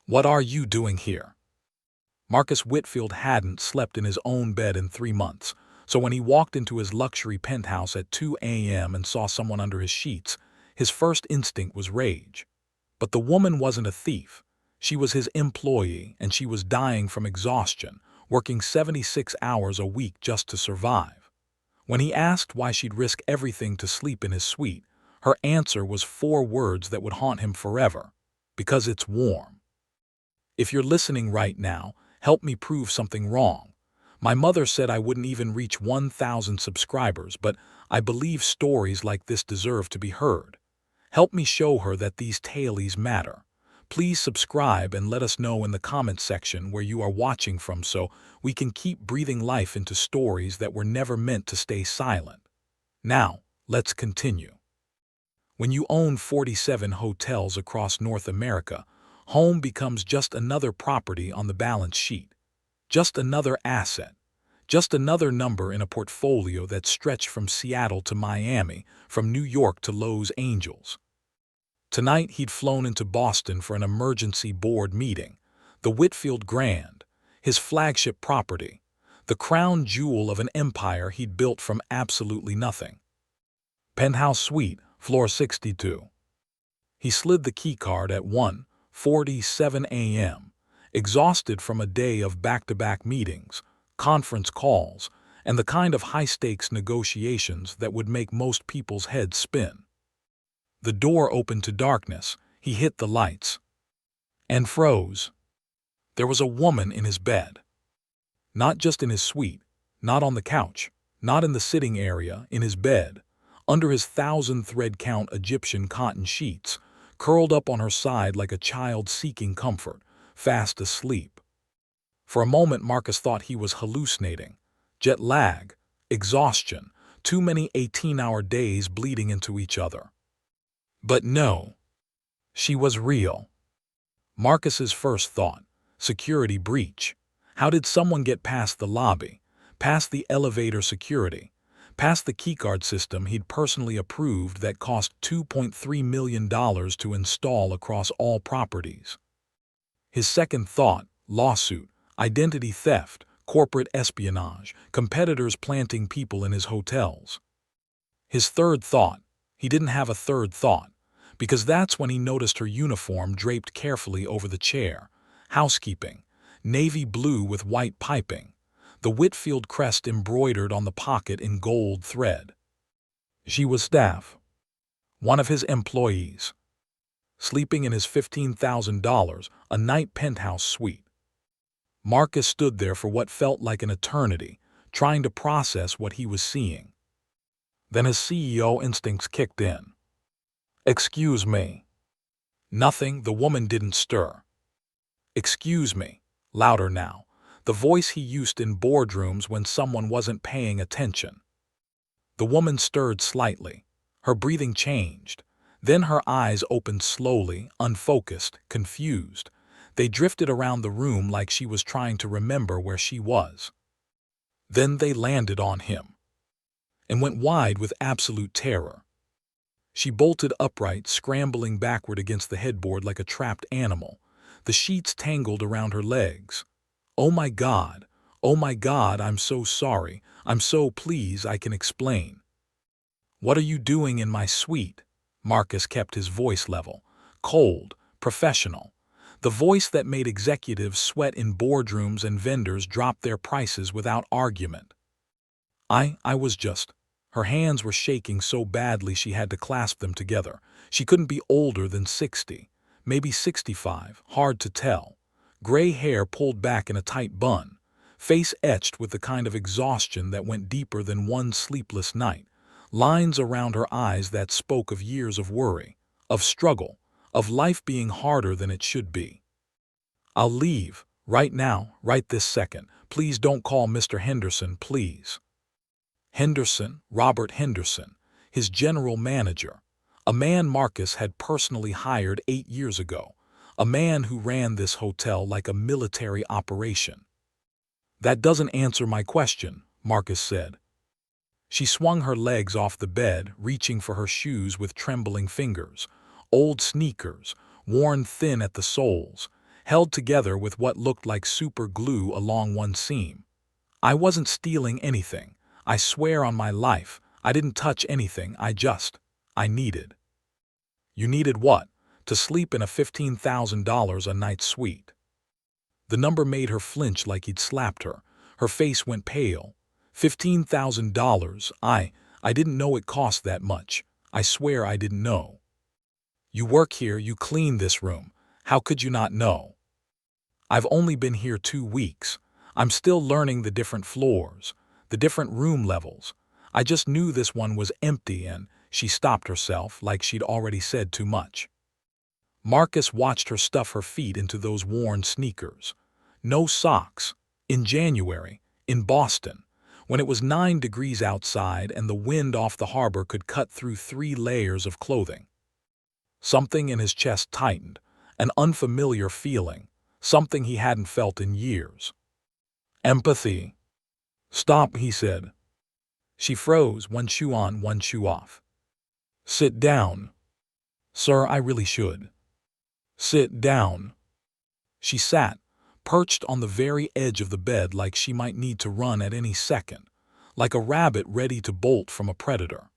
What are you doing here? Marcus Whitfield hadn't slept in his own bed in 3 months, so when he walked into his luxury penthouse at 2 a.m. and saw someone under his sheets, his first instinct was rage. But the woman wasn't a thief. She was his employee, and she was dying from exhaustion, working 76 hours a week just to survive. When he asked why she'd risk everything to sleep in his suite, her answer was 4 words that would haunt him forever. Because it's warm. If you're listening right now, help me prove something wrong. My mother said I wouldn't even reach 1,000 subscribers, but I believe stories like this deserve to be heard. Help me show her that these tales matter. Please subscribe and let us know in the comment section where you are watching from so we can keep breathing life into stories that were never meant to stay silent. Now, let's continue. When you own 47 hotels across North America, home becomes just another property on the balance sheet. Just another asset. Just another number in a portfolio that stretched from Seattle to Miami, from New York to Los Angeles. Tonight he'd flown into Boston for an emergency board meeting. The Whitfield Grand, his flagship property, the crown jewel of an empire he'd built from absolutely nothing. Penthouse Suite, floor 62. He slid the keycard at 1:47 a.m., exhausted from a day of back-to-back meetings, conference calls, and the kind of high-stakes negotiations that would make most people's heads spin. The door opened to darkness. He hit the lights and froze. There was a woman in his bed. Not just in his suite, not on the couch, not in the sitting area, in his bed, under his 1,000-thread-count Egyptian cotton sheets, curled up on her side like a child seeking comfort, fast asleep. For a moment Marcus thought he was hallucinating. Jet lag, exhaustion, too many 18-hour days bleeding into each other. But no, she was real. Marcus's first thought, security breach. How did someone get past the lobby, past the elevator security, past the keycard system he'd personally approved that cost $2.3 million to install across all properties? His second thought, lawsuit, identity theft, corporate espionage, competitors planting people in his hotels. His third thought, he didn't have a third thought, because that's when he noticed her uniform draped carefully over the chair. Housekeeping, navy blue with white piping, the Whitfield crest embroidered on the pocket in gold thread. She was staff, one of his employees, sleeping in his $15,000 a night penthouse suite. Marcus stood there for what felt like an eternity, trying to process what he was seeing. Then his CEO instincts kicked in. "Excuse me." Nothing, the woman didn't stir. "Excuse me," louder now, the voice he used in boardrooms when someone wasn't paying attention. The woman stirred slightly. Her breathing changed. Then her eyes opened slowly, unfocused, confused. They drifted around the room like she was trying to remember where she was. Then they landed on him and went wide with absolute terror. She bolted upright, scrambling backward against the headboard like a trapped animal. The sheets tangled around her legs. Oh my God, I'm so sorry. I'm so please I can explain." "What are you doing in my suite?" Marcus kept his voice level, cold, professional. The voice that made executives sweat in boardrooms and vendors drop their prices without argument. I was just. Her hands were shaking so badly she had to clasp them together. She couldn't be older than 60, maybe 65, hard to tell. Gray hair pulled back in a tight bun, face etched with the kind of exhaustion that went deeper than one sleepless night, lines around her eyes that spoke of years of worry, of struggle, of life being harder than it should be. "I'll leave, right now, right this second. Please don't call Mr. Henderson, please." Henderson, Robert Henderson, his general manager, a man Marcus had personally hired 8 years ago, a man who ran this hotel like a military operation. "That doesn't answer my question," Marcus said. She swung her legs off the bed, reaching for her shoes with trembling fingers. Old sneakers, worn thin at the soles, held together with what looked like super glue along one seam. I wasn't stealing anything. I swear on my life, I didn't touch anything. I needed. You needed what? To sleep in a $15,000 a night suite. The number made her flinch like he'd slapped her. Her face went pale. $15,000. I didn't know it cost that much. I swear I didn't know. You work here, you clean this room. How could you not know? I've only been here 2 weeks. I'm still learning the different floors, the different room levels. I just knew this one was empty and she stopped herself like she'd already said too much. Marcus watched her stuff her feet into those worn sneakers. No socks. In January, in Boston, when it was 9 degrees outside and the wind off the harbor could cut through 3 layers of clothing. Something in his chest tightened, an unfamiliar feeling, something he hadn't felt in years. Empathy. Stop, he said. She froze, one shoe on, one shoe off. Sit down. Sir, I really should. Sit down. She sat, perched on the very edge of the bed like she might need to run at any second, like a rabbit ready to bolt from a predator.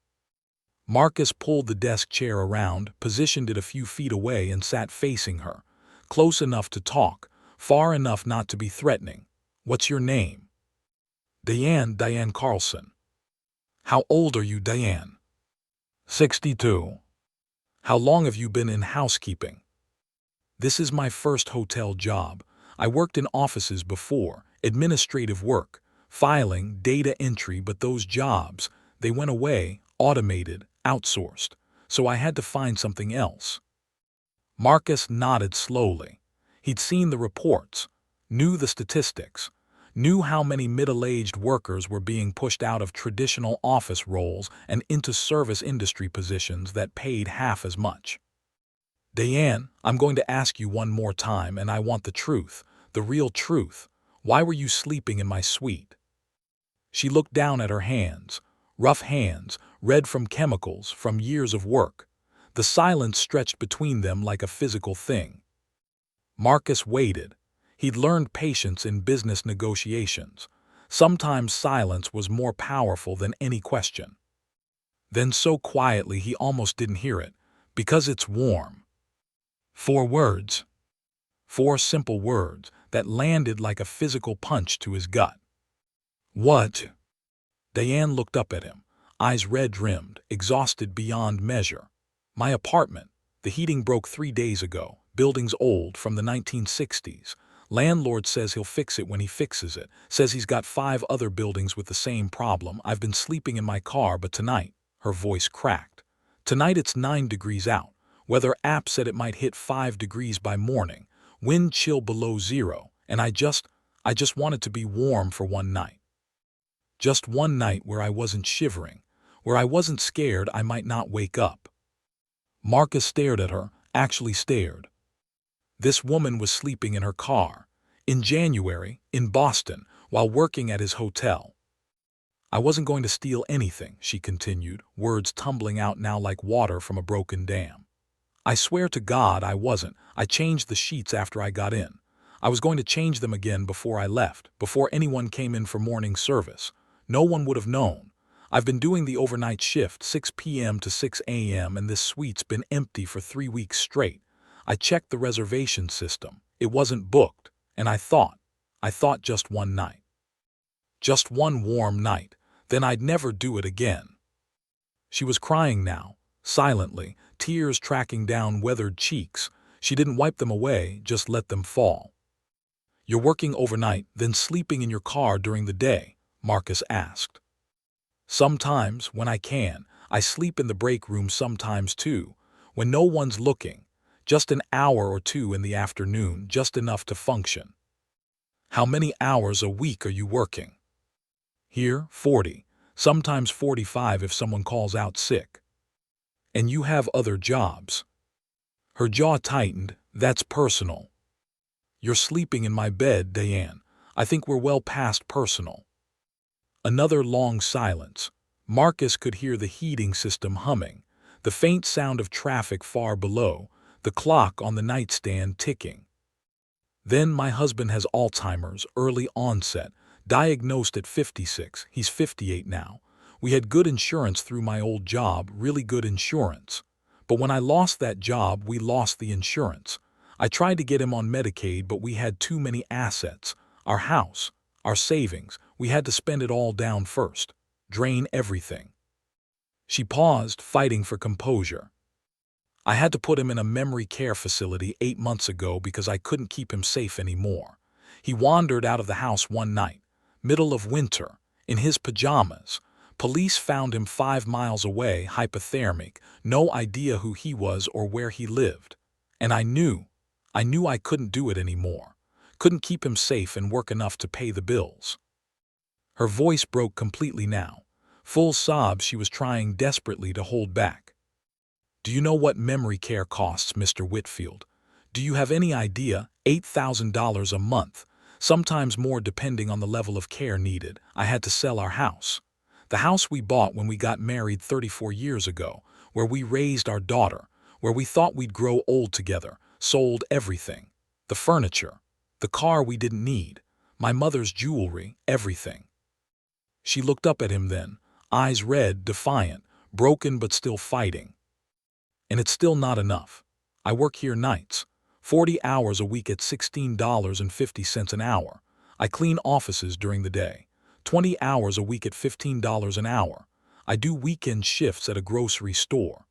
Marcus pulled the desk chair around, positioned it a few feet away and sat facing her, close enough to talk, far enough not to be threatening. What's your name? Diane Carlson. How old are you, Diane? 62. How long have you been in housekeeping? This is my first hotel job. I worked in offices before, administrative work, filing, data entry, but those jobs, they went away, automated, outsourced, so I had to find something else. Marcus nodded slowly. He'd seen the reports, knew the statistics, knew how many middle-aged workers were being pushed out of traditional office roles and into service industry positions that paid half as much. Diane, I'm going to ask you one more time, and I want the truth, the real truth. Why were you sleeping in my suite? She looked down at her hands, rough hands, red from chemicals, from years of work. The silence stretched between them like a physical thing. Marcus waited. He'd learned patience in business negotiations. Sometimes silence was more powerful than any question. Then so quietly he almost didn't hear it, because it's warm. 4 words. 4 simple words that landed like a physical punch to his gut. What? Diane looked up at him, eyes red-rimmed, exhausted beyond measure. My apartment. The heating broke 3 days ago. Building's old, from the 1960s. Landlord says he'll fix it when he fixes it. Says he's got 5 other buildings with the same problem. I've been sleeping in my car, but tonight, her voice cracked. Tonight it's 9 degrees out. Weather app said it might hit 5 degrees by morning. Wind chill below 0. And I just wanted to be warm for one night. Just one night where I wasn't shivering, where I wasn't scared I might not wake up. Marcus stared at her, actually stared. This woman was sleeping in her car, in January, in Boston, while working at his hotel. I wasn't going to steal anything, she continued, words tumbling out now like water from a broken dam. I swear to God I wasn't. I changed the sheets after I got in. I was going to change them again before I left, before anyone came in for morning service. No one would have known. I've been doing the overnight shift, 6 p.m. to 6 a.m., and this suite's been empty for 3 weeks straight. I checked the reservation system. It wasn't booked, and I thought just one night. Just one warm night, then I'd never do it again. She was crying now, silently, tears tracking down weathered cheeks. She didn't wipe them away, just let them fall. You're working overnight, then sleeping in your car during the day? Marcus asked. Sometimes, when I can. I sleep in the break room sometimes too, when no one's looking. Just an hour or 2 in the afternoon, just enough to function. How many hours a week are you working? Here, 40, sometimes 45 if someone calls out sick. And you have other jobs? Her jaw tightened. That's personal. You're sleeping in my bed, Diane. I think we're well past personal. Another long silence. Marcus could hear the heating system humming, the faint sound of traffic far below, the clock on the nightstand ticking. Then my husband has Alzheimer's, early onset, diagnosed at 56. He's 58 now. We had good insurance through my old job, really good insurance. But when I lost that job, we lost the insurance. I tried to get him on Medicaid, but we had too many assets. Our house, our savings, we had to spend it all down first. Drain everything. She paused, fighting for composure. I had to put him in a memory care facility 8 months ago because I couldn't keep him safe anymore. He wandered out of the house one night, middle of winter, in his pajamas. Police found him 5 miles away, hypothermic, no idea who he was or where he lived. And I knew I couldn't do it anymore. Couldn't keep him safe and work enough to pay the bills. Her voice broke completely now. Full sobs she was trying desperately to hold back. Do you know what memory care costs, Mr. Whitfield? Do you have any idea? $8,000 a month, sometimes more depending on the level of care needed. I had to sell our house. The house we bought when we got married 34 years ago, where we raised our daughter, where we thought we'd grow old together, sold everything. The furniture, the car we didn't need, my mother's jewelry, everything. She looked up at him then, eyes red, defiant, broken but still fighting. And it's still not enough. I work here nights, 40 hours a week at $16.50 an hour. I clean offices during the day, 20 hours a week at $15 an hour. I do weekend shifts at a grocery store,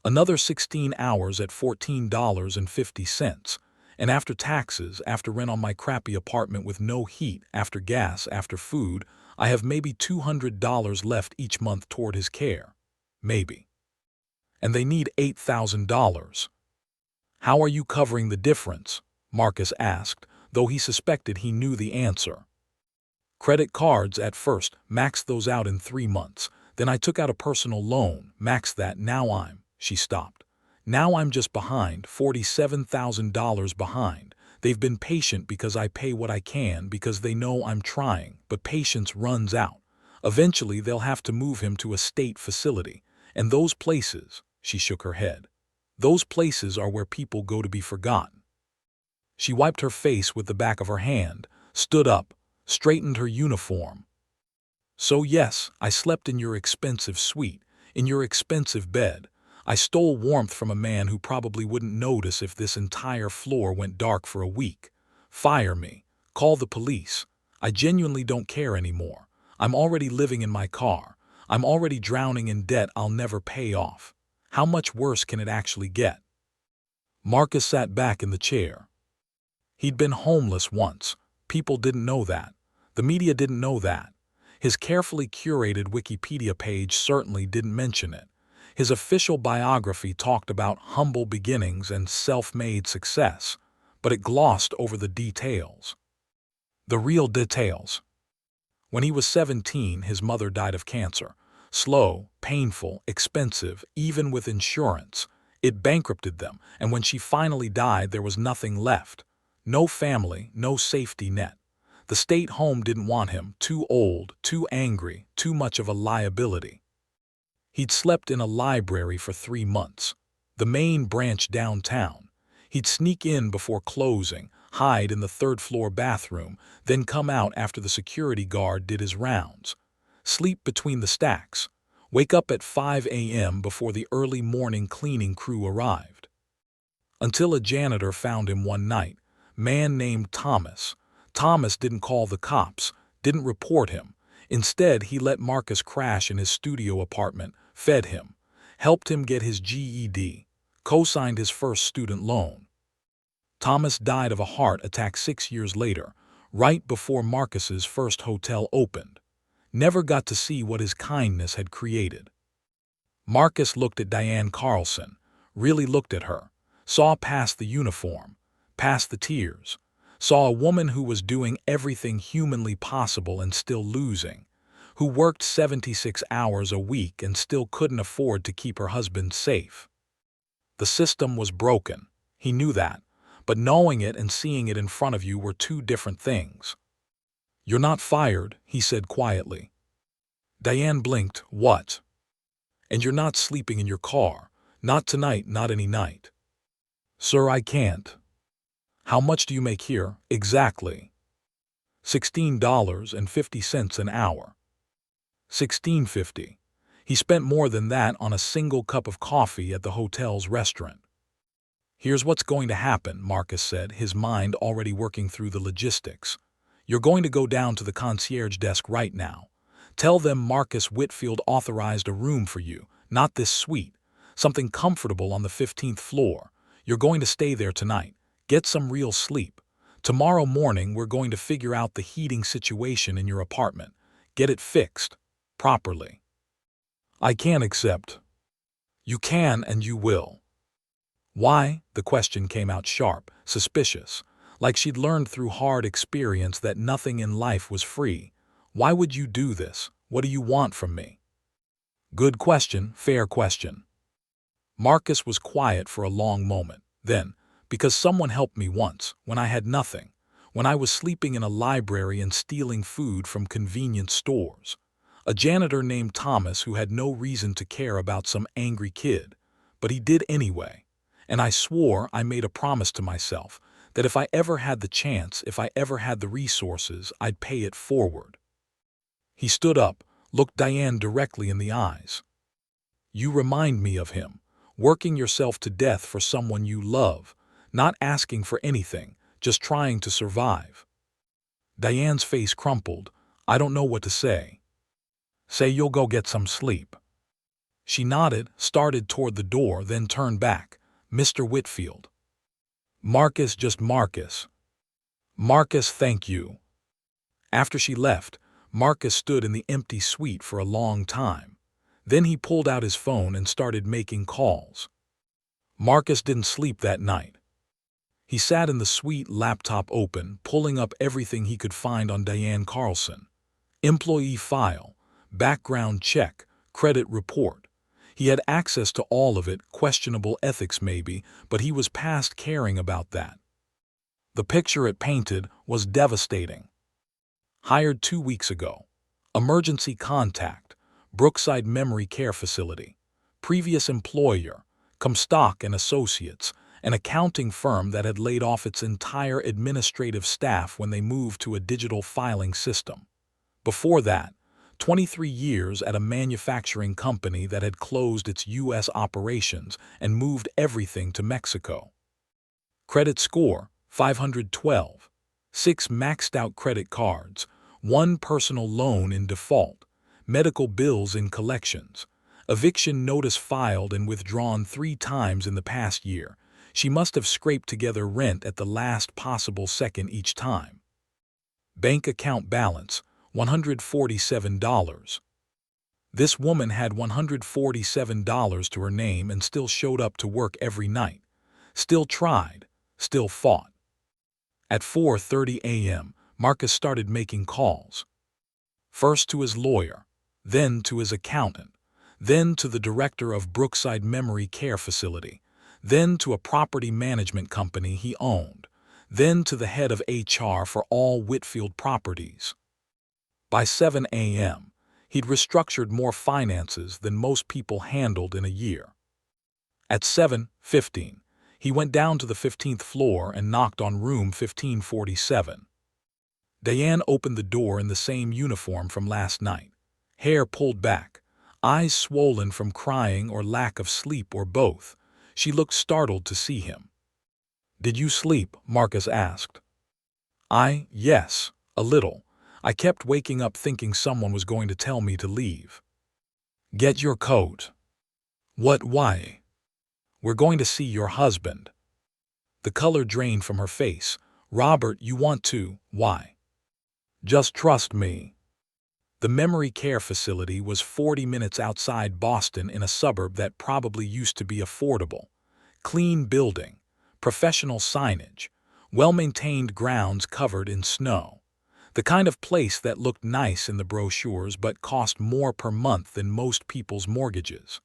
another 16 hours at $14.50. And after taxes, after rent on my crappy apartment with no heat, after gas, after food, I have maybe $200 left each month toward his care. Maybe. And they need $8,000. How are you covering the difference? Marcus asked, though he suspected he knew the answer. Credit cards at first, maxed those out in 3 months. Then I took out a personal loan, maxed that. She stopped. Now I'm just behind, $47,000 behind. They've been patient because I pay what I can, because they know I'm trying, but patience runs out. Eventually they'll have to move him to a state facility. And those places, she shook her head, those places are where people go to be forgotten. She wiped her face with the back of her hand, stood up, straightened her uniform. So yes, I slept in your expensive suite, in your expensive bed. I stole warmth from a man who probably wouldn't notice if this entire floor went dark for a week. Fire me. Call the police. I genuinely don't care anymore. I'm already living in my car. I'm already drowning in debt I'll never pay off. How much worse can it actually get? Marcus sat back in the chair. He'd been homeless once. People didn't know that. The media didn't know that. His carefully curated Wikipedia page certainly didn't mention it. His official biography talked about humble beginnings and self-made success, but it glossed over the details. The real details. When he was 17, his mother died of cancer. Slow, painful, expensive, even with insurance. It bankrupted them, and when she finally died, there was nothing left. No family, no safety net. The state home didn't want him, too old, too angry, too much of a liability. He'd slept in a library for 3 months, the main branch downtown. He'd sneak in before closing, hide in the 3rd-floor bathroom, then come out after the security guard did his rounds. Sleep between the stacks. Wake up at 5 a.m. before the early morning cleaning crew arrived. Until a janitor found him one night, man named Thomas. Thomas didn't call the cops, didn't report him. Instead, he let Marcus crash in his studio apartment, fed him, helped him get his GED, co-signed his first student loan. Thomas died of a heart attack 6 years later, right before Marcus's first hotel opened. Never got to see what his kindness had created. Marcus looked at Diane Carlson, really looked at her, saw past the uniform, past the tears, saw a woman who was doing everything humanly possible and still losing, who worked 76 hours a week and still couldn't afford to keep her husband safe. The system was broken, he knew that, but knowing it and seeing it in front of you were two different things. "You're not fired," he said quietly. Diane blinked. "What?" "And you're not sleeping in your car. Not tonight, not any night." "Sir, I can't." How much do you make here, exactly? $16.50 an hour. $16.50. He spent more than that on a single cup of coffee at the hotel's restaurant. Here's what's going to happen, Marcus said, his mind already working through the logistics. You're going to go down to the concierge desk right now. Tell them Marcus Whitfield authorized a room for you, not this suite. Something comfortable on the 15th floor. You're going to stay there tonight. Get some real sleep. Tomorrow morning we're going to figure out the heating situation in your apartment. Get it fixed. Properly. I can't accept. You can and you will. Why? The question came out sharp, suspicious, like she'd learned through hard experience that nothing in life was free. Why would you do this? What do you want from me? Good question, fair question. Marcus was quiet for a long moment. Then, because someone helped me once, when I had nothing, when I was sleeping in a library and stealing food from convenience stores. A janitor named Thomas who had no reason to care about some angry kid, but he did anyway. And I swore, I made a promise to myself, that if I ever had the chance, if I ever had the resources, I'd pay it forward. He stood up, looked Diane directly in the eyes. You remind me of him, working yourself to death for someone you love, not asking for anything, just trying to survive. Diane's face crumpled. I don't know what to say. Say you'll go get some sleep. She nodded, started toward the door, then turned back. Mr. Whitfield. Marcus, just Marcus. Marcus, thank you. After she left, Marcus stood in the empty suite for a long time. Then he pulled out his phone and started making calls. Marcus didn't sleep that night. He sat in the suite, laptop open, pulling up everything he could find on Diane Carlson. Employee file, background check, credit report. He had access to all of it, questionable ethics maybe, but he was past caring about that. The picture it painted was devastating. Hired 2 weeks ago. Emergency contact. Brookside Memory Care Facility. Previous employer, Comstock and Associates, an accounting firm that had laid off its entire administrative staff when they moved to a digital filing system. Before that, 23 years at a manufacturing company that had closed its U.S. operations and moved everything to Mexico. Credit score, 512. 6 maxed-out credit cards, 1 personal loan in default, medical bills in collections, eviction notice filed and withdrawn 3 times in the past year. She must have scraped together rent at the last possible second each time. Bank account balance, $147. This woman had $147 to her name and still showed up to work every night. Still tried, still fought. At 4:30 a.m., Marcus started making calls. First to his lawyer, then to his accountant, then to the director of Brookside Memory Care Facility, then to a property management company he owned, then to the head of HR for all Whitfield properties. By 7 a.m., he'd restructured more finances than most people handled in a year. At 7:15, he went down to the 15th floor and knocked on room 1547. Diane opened the door in the same uniform from last night, hair pulled back, eyes swollen from crying or lack of sleep or both. She looked startled to see him. Did you sleep? Marcus asked. Yes, a little. I kept waking up thinking someone was going to tell me to leave. Get your coat. What, why? We're going to see your husband. The color drained from her face. Robert, you want to, why? Just trust me. The memory care facility was 40 minutes outside Boston in a suburb that probably used to be affordable. Clean building, professional signage, well-maintained grounds covered in snow. The kind of place that looked nice in the brochures but cost more per month than most people's mortgages.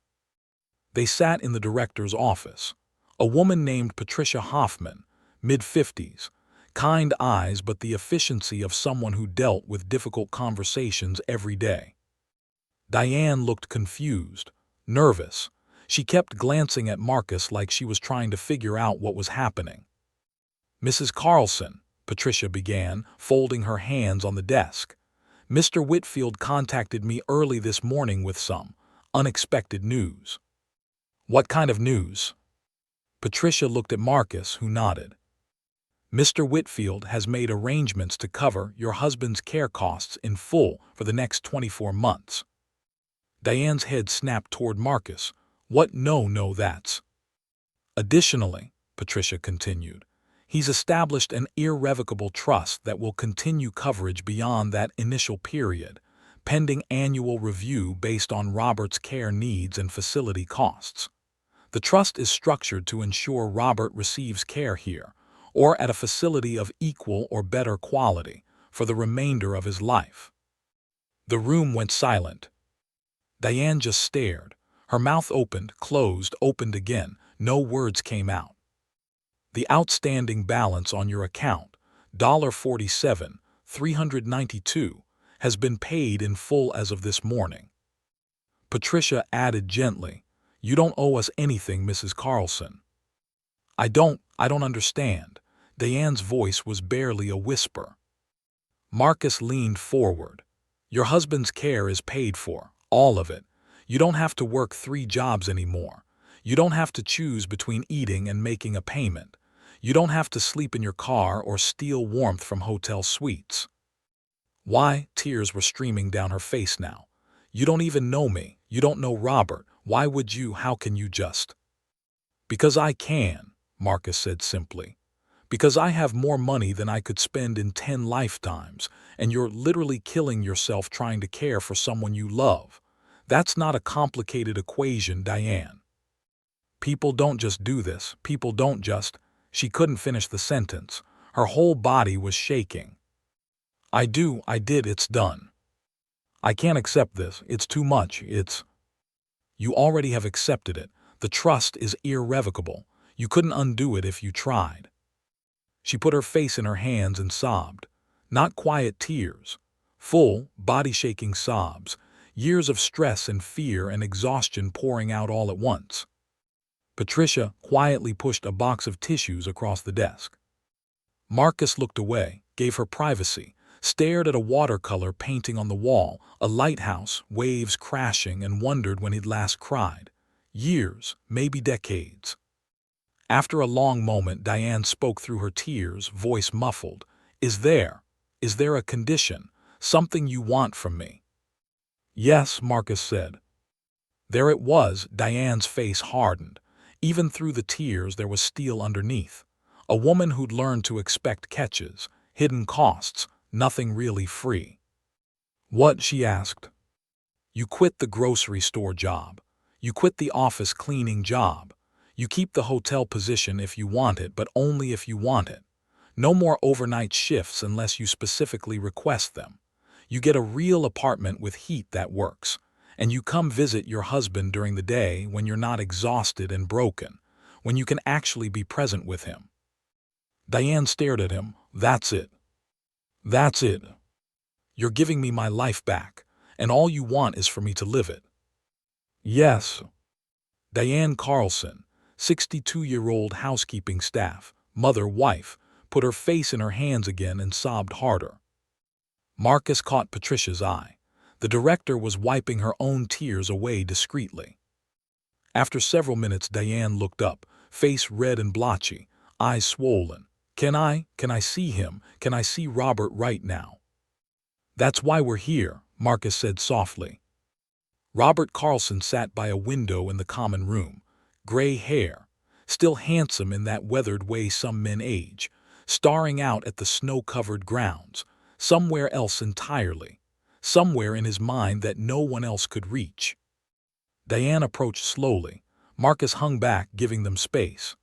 They sat in the director's office. A woman named Patricia Hoffman, mid-50s, kind eyes but the efficiency of someone who dealt with difficult conversations every day. Diane looked confused, nervous. She kept glancing at Marcus like she was trying to figure out what was happening. Mrs. Carlson, Patricia began, folding her hands on the desk. Mr. Whitfield contacted me early this morning with some unexpected news. What kind of news? Patricia looked at Marcus, who nodded. Mr. Whitfield has made arrangements to cover your husband's care costs in full for the next 24 months. Diane's head snapped toward Marcus. What? No, that's. Additionally, Patricia continued, he's established an irrevocable trust that will continue coverage beyond that initial period, pending annual review based on Robert's care needs and facility costs. The trust is structured to ensure Robert receives care here, or at a facility of equal or better quality, for the remainder of his life. The room went silent. Diane just stared. Her mouth opened, closed, opened again. No words came out. The outstanding balance on your account, $47,392, has been paid in full as of this morning. Patricia added gently, You don't owe us anything, Mrs. Carlson. I don't understand. Diane's voice was barely a whisper. Marcus leaned forward. Your husband's care is paid for, all of it. You don't have to work 3 jobs anymore. You don't have to choose between eating and making a payment. You don't have to sleep in your car or steal warmth from hotel suites. Why? Tears were streaming down her face now. You don't even know me. You don't know Robert. Why would you? How can you just? Because I can, Marcus said simply. Because I have more money than I could spend in 10 lifetimes, and you're literally killing yourself trying to care for someone you love. That's not a complicated equation, Diane. People don't just do this. People don't just. She couldn't finish the sentence. Her whole body was shaking. I did, it's done. I can't accept this. It's too much. You already have accepted it. The trust is irrevocable. You couldn't undo it if you tried. She put her face in her hands and sobbed. Not quiet tears. Full, body-shaking sobs. Years of stress and fear and exhaustion pouring out all at once. Patricia quietly pushed a box of tissues across the desk. Marcus looked away, gave her privacy, stared at a watercolor painting on the wall, a lighthouse, waves crashing, and wondered when he'd last cried. Years, maybe decades. After a long moment, Diane spoke through her tears, voice muffled. Is there a condition, something you want from me? Yes, Marcus said. There it was. Diane's face hardened. Even through the tears, there was steel underneath. A woman who'd learned to expect catches, hidden costs, nothing really free. What? She asked. You quit the grocery store job. You quit the office cleaning job. You keep the hotel position if you want it, but only if you want it. No more overnight shifts unless you specifically request them. You get a real apartment with heat that works, and you come visit your husband during the day when you're not exhausted and broken, when you can actually be present with him. Diane stared at him. That's it. That's it. You're giving me my life back, and all you want is for me to live it. Yes. Diane Carlson, 62-year-old housekeeping staff, mother, wife, put her face in her hands again and sobbed harder. Marcus caught Patricia's eye. The director was wiping her own tears away discreetly. After several minutes, Diane looked up, face red and blotchy, eyes swollen. Can I see him? Can I see Robert right now? That's why we're here, Marcus said softly. Robert Carlson sat by a window in the common room. Gray hair, still handsome in that weathered way some men age, staring out at the snow-covered grounds, somewhere else entirely, somewhere in his mind that no one else could reach. Diane approached slowly. Marcus hung back, giving them space.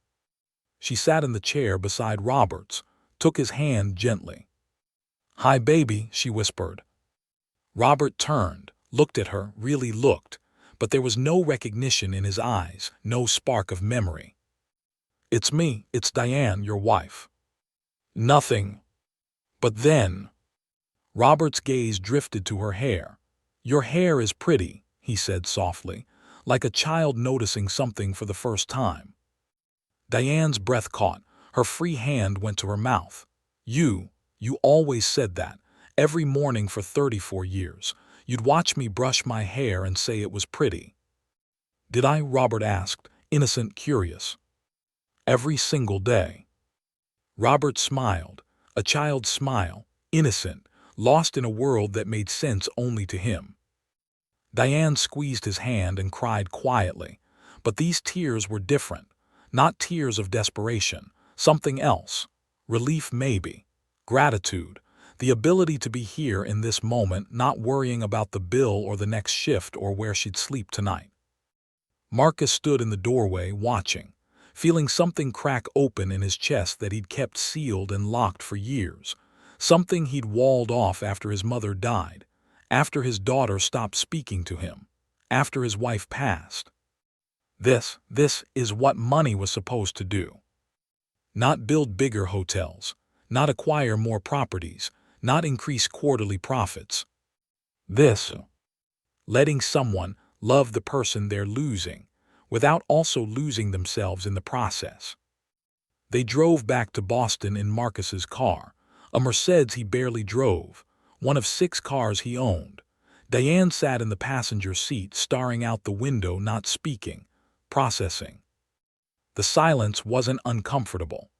She sat in the chair beside Robert's, took his hand gently. Hi, baby, she whispered. Robert turned, looked at her, really looked, but there was no recognition in his eyes, no spark of memory. It's me, it's Diane, your wife. Nothing. But then, Robert's gaze drifted to her hair. Your hair is pretty, he said softly, like a child noticing something for the first time. Diane's breath caught. Her free hand went to her mouth. You always said that. Every morning for 34 years. You'd watch me brush my hair and say it was pretty. Did I? Robert asked, innocent, curious. Every single day. Robert smiled, a child's smile, innocent, lost in a world that made sense only to him. Diane squeezed his hand and cried quietly, but these tears were different, not tears of desperation, something else. Relief maybe, gratitude, the ability to be here in this moment, not worrying about the bill or the next shift or where she'd sleep tonight. Marcus stood in the doorway watching, feeling something crack open in his chest that he'd kept sealed and locked for years, something he'd walled off after his mother died, after his daughter stopped speaking to him, after his wife passed. This is what money was supposed to do. Not build bigger hotels, not acquire more properties, not increase quarterly profits. Letting someone love the person they're losing, without also losing themselves in the process. They drove back to Boston in Marcus's car, a Mercedes he barely drove, one of 6 cars he owned. Diane sat in the passenger seat, staring out the window, not speaking, processing. The silence wasn't uncomfortable.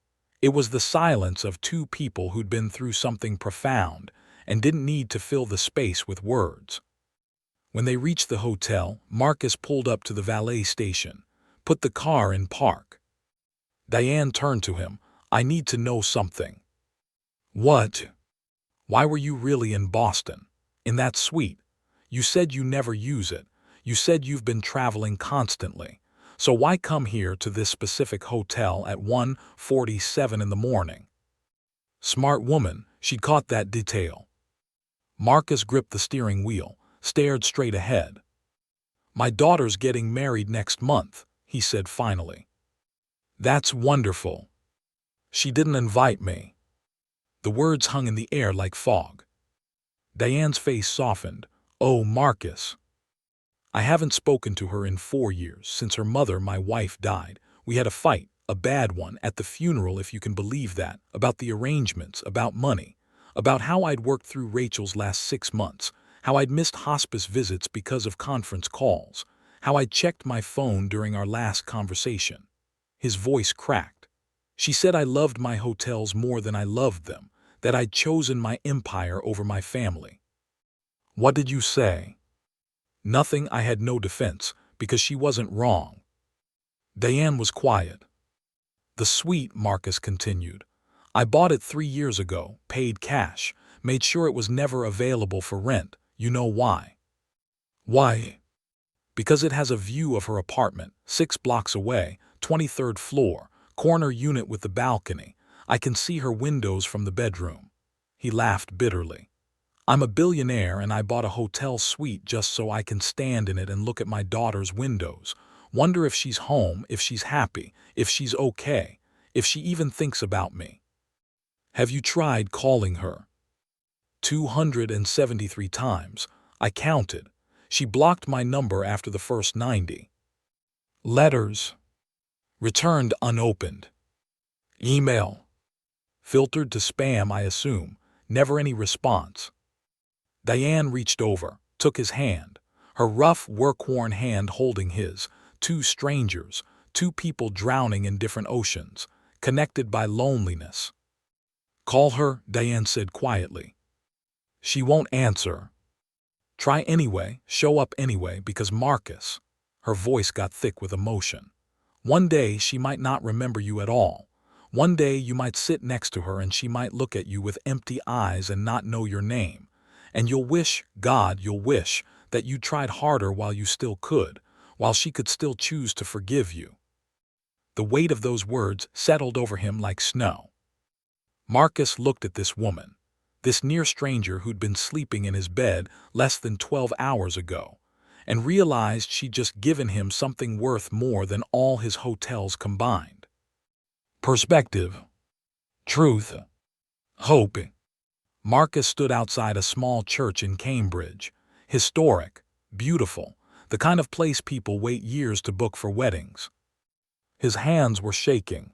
It was the silence of 2 people who'd been through something profound and didn't need to fill the space with words. When they reached the hotel, Marcus pulled up to the valet station, put the car in park. Diane turned to him. I need to know something. What? Why were you really in Boston? In that suite? You said you never use it. You said you've been traveling constantly. So why come here to this specific hotel at 1:47 in the morning? Smart woman, she'd caught that detail. Marcus gripped the steering wheel, stared straight ahead. My daughter's getting married next month, he said finally. That's wonderful. She didn't invite me. The words hung in the air like fog. Diane's face softened. Oh, Marcus. I haven't spoken to her in 4 years, since her mother, my wife, died. We had a fight, a bad one, at the funeral, if you can believe that, about the arrangements, about money, about how I'd worked through Rachel's last 6 months, how I'd missed hospice visits because of conference calls, how I'd checked my phone during our last conversation. His voice cracked. She said I loved my hotels more than I loved them, that I'd chosen my empire over my family. What did you say? Nothing. I had no defense, because she wasn't wrong. Diane was quiet. The suite, Marcus continued. I bought it 3 years ago, paid cash, made sure it was never available for rent. You know why? Why? Because it has a view of her apartment, 6 blocks away, 23rd floor, corner unit with the balcony. I can see her windows from the bedroom. He laughed bitterly. I'm a billionaire and I bought a hotel suite just so I can stand in it and look at my daughter's windows, wonder if she's home, if she's happy, if she's okay, if she even thinks about me. Have you tried calling her? 273 times. I counted. She blocked my number after the first 90. Letters. Returned unopened. Email. Filtered to spam, I assume. Never any response. Diane reached over, took his hand, her rough, work-worn hand holding his. 2 strangers, 2 people drowning in different oceans, connected by loneliness. Call her, Diane said quietly. She won't answer. Try anyway, show up anyway, because Marcus. Her voice got thick with emotion. One day she might not remember you at all. One day you might sit next to her and she might look at you with empty eyes and not know your name. And you'll wish, God, you'll wish, that you tried harder while you still could, while she could still choose to forgive you. The weight of those words settled over him like snow. Marcus looked at this woman, this near stranger who'd been sleeping in his bed less than 12 hours ago, and realized she'd just given him something worth more than all his hotels combined. Perspective. Truth. Hope. Marcus stood outside a small church in Cambridge. Historic, beautiful, the kind of place people wait years to book for weddings. His hands were shaking.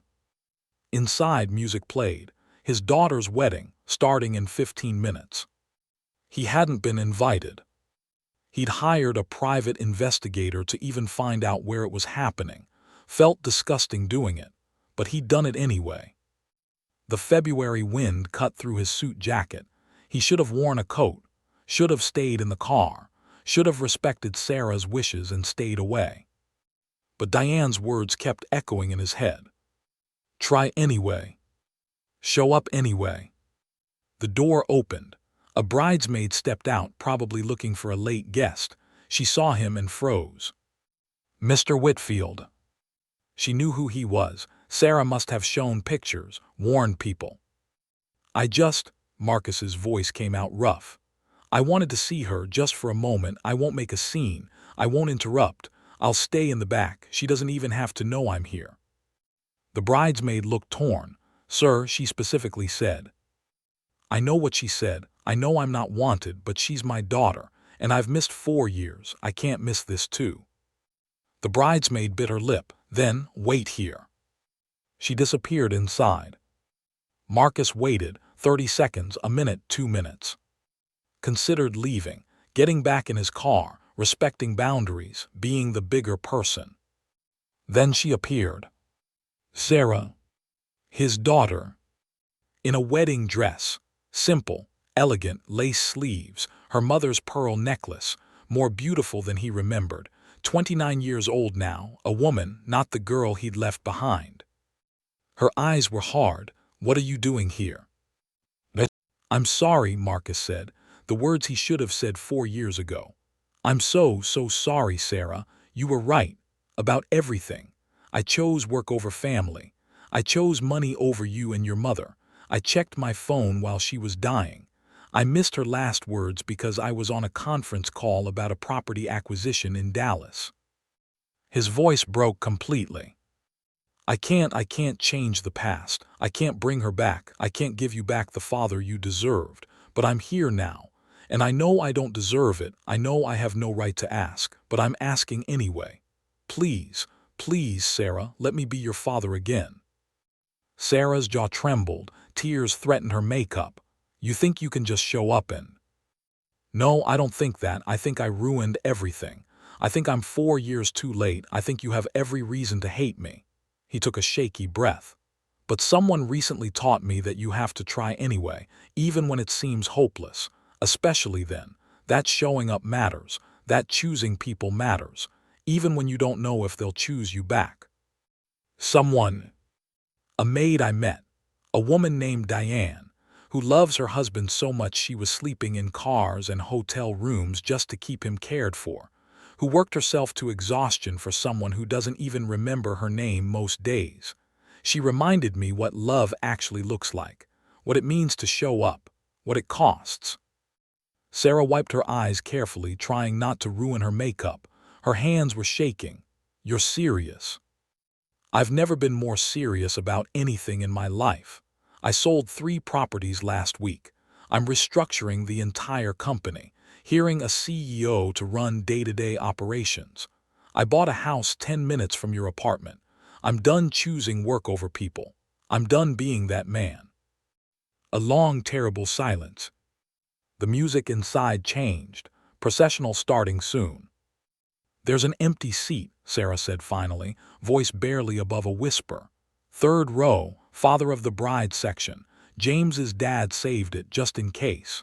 Inside, music played. His daughter's wedding, starting in 15 minutes. He hadn't been invited. He'd hired a private investigator to even find out where it was happening. Felt disgusting doing it, but he'd done it anyway. The February wind cut through his suit jacket. He should have worn a coat, should have stayed in the car, should have respected Sarah's wishes and stayed away. But Diane's words kept echoing in his head. Try anyway. Show up anyway. The door opened. A bridesmaid stepped out, probably looking for a late guest. She saw him and froze. Mr. Whitfield. She knew who he was. Sarah must have shown pictures, warned people. Marcus's voice came out rough. I wanted to see her just for a moment. I won't make a scene. I won't interrupt. I'll stay in the back. She doesn't even have to know I'm here. The bridesmaid looked torn. Sir, she specifically said. I know what she said. I know I'm not wanted, but she's my daughter, and I've missed 4 years. I can't miss this too. The bridesmaid bit her lip. Then, wait here. She disappeared inside. Marcus waited, 30 seconds, a minute, 2 minutes. Considered leaving, getting back in his car, respecting boundaries, being the bigger person. Then she appeared. Sarah. His daughter. In a wedding dress. Simple, elegant, lace sleeves, her mother's pearl necklace, more beautiful than he remembered. 29 years old now, a woman, not the girl he'd left behind. Her eyes were hard. What are you doing here? I'm sorry, Marcus said, the words he should have said 4 years ago. I'm so sorry, Sarah. You were right. About everything. I chose work over family. I chose money over you and your mother. I checked my phone while she was dying. I missed her last words because I was on a conference call about a property acquisition in Dallas. His voice broke completely. I can't change the past. I can't bring her back. I can't give you back the father you deserved. But I'm here now. And I know I don't deserve it. I know I have no right to ask. But I'm asking anyway. Please, please, Sarah, let me be your father again. Sarah's jaw trembled. Tears threatened her makeup. You think you can just show up and... No, I don't think that. I think I ruined everything. I think I'm 4 years too late. I think you have every reason to hate me. He took a shaky breath. But someone recently taught me that you have to try anyway, even when it seems hopeless. Especially then. That showing up matters. That choosing people matters. Even when you don't know if they'll choose you back. Someone. A maid I met. A woman named Diane, who loves her husband so much she was sleeping in cars and hotel rooms just to keep him cared for, who worked herself to exhaustion for someone who doesn't even remember her name most days. She reminded me what love actually looks like, what it means to show up, what it costs. Sarah wiped her eyes carefully, trying not to ruin her makeup. Her hands were shaking. You're serious? I've never been more serious about anything in my life. I sold 3 properties last week. I'm restructuring the entire company, hiring a CEO to run day-to-day operations. I bought a house 10 minutes from your apartment. I'm done choosing work over people. I'm done being that man. A long, terrible silence. The music inside changed. Processional starting soon. There's an empty seat, Sarah said finally, voice barely above a whisper. 3rd row, father of the bride section. James's dad saved it just in case.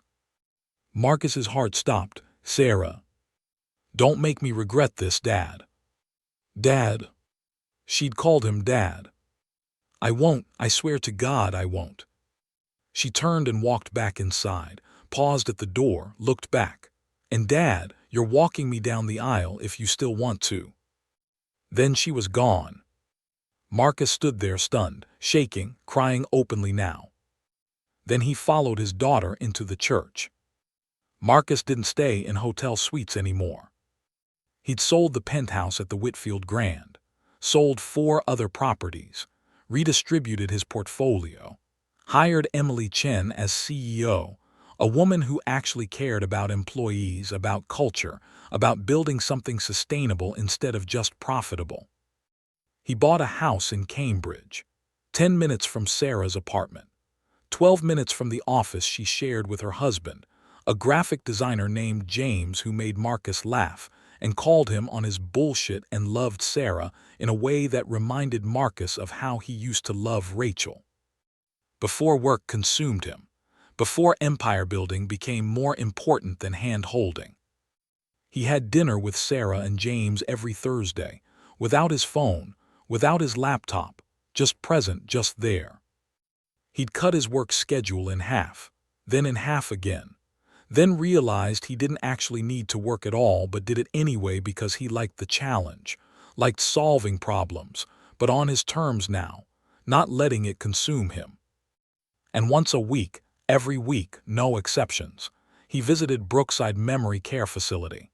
Marcus's heart stopped. Sarah. Don't make me regret this, Dad. Dad. She'd called him Dad. I won't, I swear to God I won't. She turned and walked back inside, paused at the door, looked back. And Dad, you're walking me down the aisle if you still want to. Then she was gone. Marcus stood there stunned, shaking, crying openly now. Then he followed his daughter into the church. Marcus didn't stay in hotel suites anymore. He'd sold the penthouse at the Whitfield Grand, sold 4 other properties, redistributed his portfolio, hired Emily Chen as CEO, a woman who actually cared about employees, about culture, about building something sustainable instead of just profitable. He bought a house in Cambridge. 10 minutes from Sarah's apartment, 12 minutes from the office she shared with her husband, a graphic designer named James who made Marcus laugh and called him on his bullshit and loved Sarah in a way that reminded Marcus of how he used to love Rachel. Before work consumed him, before empire building became more important than hand-holding. He had dinner with Sarah and James every Thursday, without his phone, without his laptop, just present, just there. He'd cut his work schedule in half, then in half again, then realized he didn't actually need to work at all but did it anyway because he liked the challenge, liked solving problems, but on his terms now, not letting it consume him. And once a week, every week, no exceptions, he visited Brookside Memory Care Facility.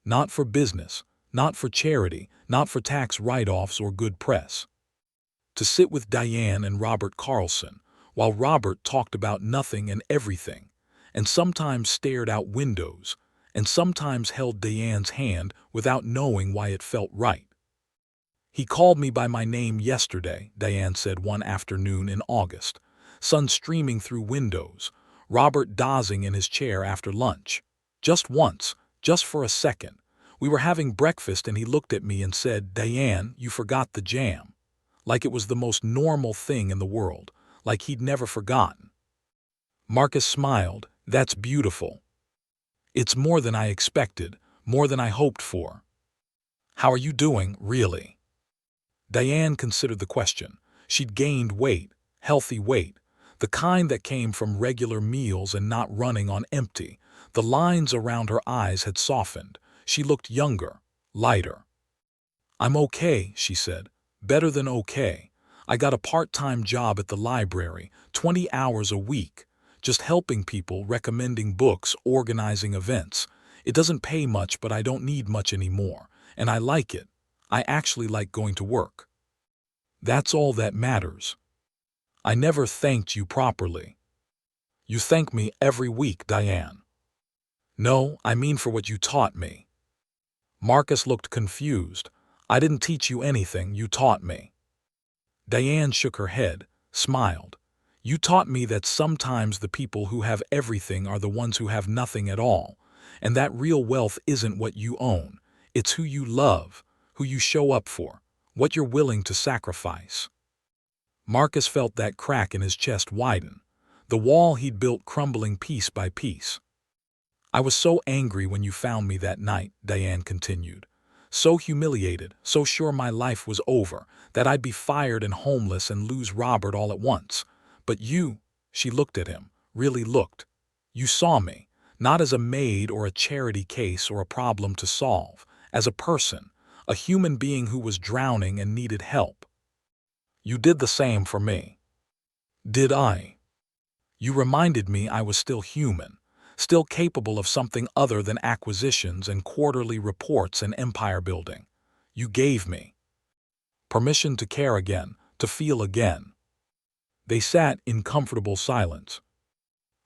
Not for business, not for charity, not for tax write-offs or good press. To sit with Diane and Robert Carlson, while Robert talked about nothing and everything, and sometimes stared out windows, and sometimes held Diane's hand without knowing why it felt right. "He called me by my name yesterday," Diane said one afternoon in August, sun streaming through windows, Robert dozing in his chair after lunch. "Just once, just for a second. We were having breakfast and he looked at me and said, 'Diane, you forgot the jam.' Like it was the most normal thing in the world, like he'd never forgotten." Marcus smiled. "That's beautiful. It's more than I expected, more than I hoped for. How are you doing, really?" Diane considered the question. She'd gained weight, healthy weight, the kind that came from regular meals and not running on empty. The lines around her eyes had softened. She looked younger, lighter. "I'm okay," she said. "Better than okay. I got a part-time job at the library, 20 hours a week, just helping people, recommending books, organizing events. It doesn't pay much, but I don't need much anymore, and I like it. I actually like going to work. That's all that matters. I never thanked you properly." "You thank me every week, Diane." "No, I mean for what you taught me." Marcus looked confused. "I didn't teach you anything, you taught me." Diane shook her head, smiled. "You taught me that sometimes the people who have everything are the ones who have nothing at all, and that real wealth isn't what you own. It's who you love, who you show up for, what you're willing to sacrifice." Marcus felt that crack in his chest widen, the wall he'd built crumbling piece by piece. "I was so angry when you found me that night," Diane continued. "So humiliated, so sure my life was over, that I'd be fired and homeless and lose Robert all at once. But you," she looked at him, really looked. "You saw me, not as a maid or a charity case or a problem to solve, as a person, a human being who was drowning and needed help. You did the same for me." "Did I?" "You reminded me I was still human, still capable of something other than acquisitions and quarterly reports and empire building. You gave me permission to care again, to feel again." They sat in comfortable silence.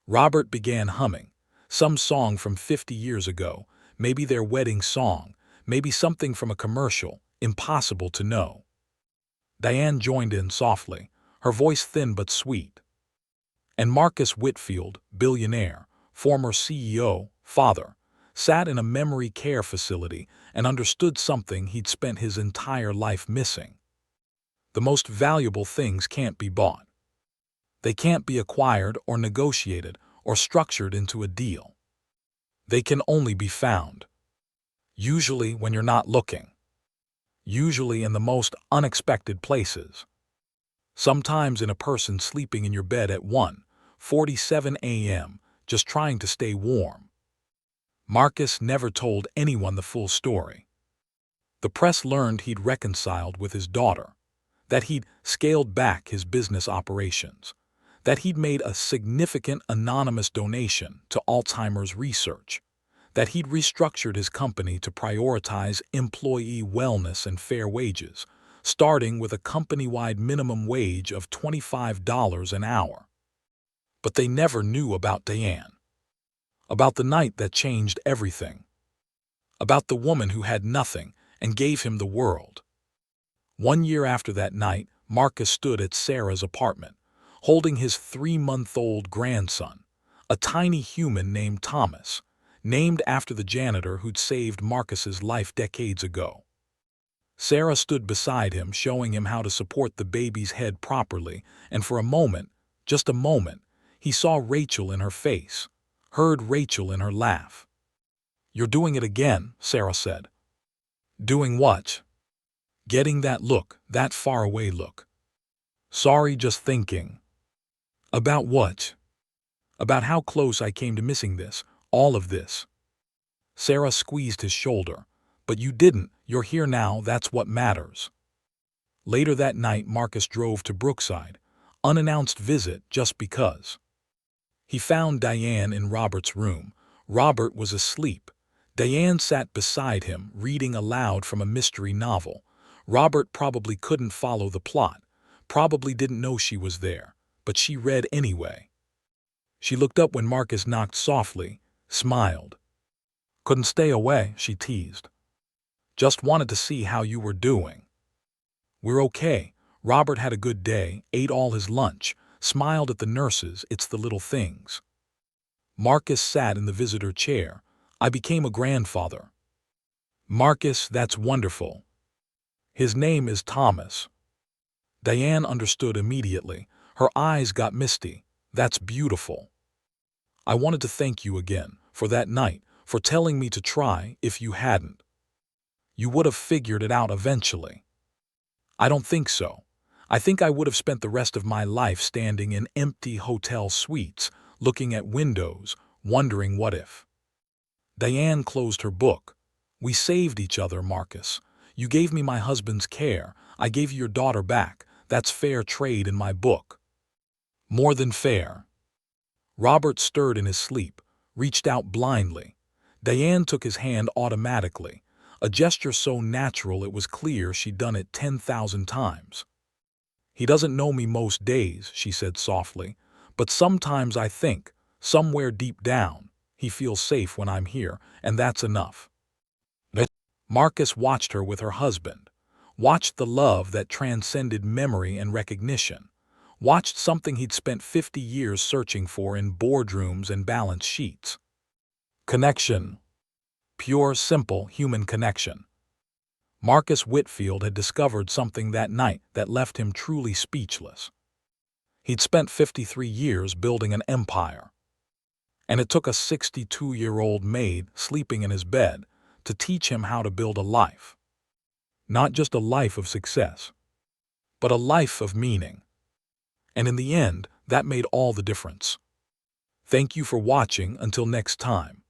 Robert began humming, some song from 50 years ago, maybe their wedding song, maybe something from a commercial, impossible to know. Diane joined in softly, her voice thin but sweet. And Marcus Whitfield, billionaire, former CEO, father, sat in a memory care facility and understood something he'd spent his entire life missing. The most valuable things can't be bought. They can't be acquired or negotiated or structured into a deal. They can only be found. Usually when you're not looking. Usually in the most unexpected places. Sometimes in a person sleeping in your bed at 1:47 a.m., just trying to stay warm. Marcus never told anyone the full story. The press learned he'd reconciled with his daughter, that he'd scaled back his business operations, that he'd made a significant anonymous donation to Alzheimer's research, that he'd restructured his company to prioritize employee wellness and fair wages, starting with a company-wide minimum wage of $25 an hour. But they never knew about Diane. About the night that changed everything. About the woman who had nothing and gave him the world. 1 year after that night, Marcus stood at Sarah's apartment, holding his 3-month-old grandson, a tiny human named Thomas, named after the janitor who'd saved Marcus's life decades ago. Sarah stood beside him, showing him how to support the baby's head properly, and for a moment, just a moment, he saw Rachel in her face, heard Rachel in her laugh. "You're doing it again," Sarah said. "Doing what?" "Getting that look, that faraway look." "Sorry, just thinking." "About what?" "About how close I came to missing this, all of this." Sarah squeezed his shoulder. "But you didn't, you're here now, that's what matters." Later that night, Marcus drove to Brookside, unannounced visit just because. He found Diane in Robert's room. Robert was asleep. Diane sat beside him, reading aloud from a mystery novel. Robert probably couldn't follow the plot, probably didn't know she was there, but she read anyway. She looked up when Marcus knocked softly, smiled. "Couldn't stay away," she teased. "Just wanted to see how you were doing." "We're okay." Robert had a good day, ate all his lunch, smiled at the nurses. "It's the little things." Marcus sat in the visitor chair. "I became a grandfather." "Marcus, that's wonderful." "His name is Thomas." Diane understood immediately. Her eyes got misty. "That's beautiful. I wanted to thank you again, for that night, for telling me to try. If you hadn't, you would have figured it out eventually." "I don't think so. I think I would have spent the rest of my life standing in empty hotel suites, looking at windows, wondering what if." Diane closed her book. "We saved each other, Marcus. You gave me my husband's care. I gave you your daughter back. That's fair trade in my book." "More than fair." Robert stirred in his sleep, reached out blindly. Diane took his hand automatically, a gesture so natural it was clear she'd done it 10,000 times. "He doesn't know me most days," she said softly, "but sometimes I think, somewhere deep down, he feels safe when I'm here, and that's enough." Marcus watched her with her husband, watched the love that transcended memory and recognition, watched something he'd spent 50 years searching for in boardrooms and balance sheets. Connection. Pure, simple human connection. Marcus Whitfield had discovered something that night that left him truly speechless. He'd spent 53 years building an empire. And it took a 62-year-old maid sleeping in his bed to teach him how to build a life. Not just a life of success, but a life of meaning. And in the end, that made all the difference. Thank you for watching. Until next time.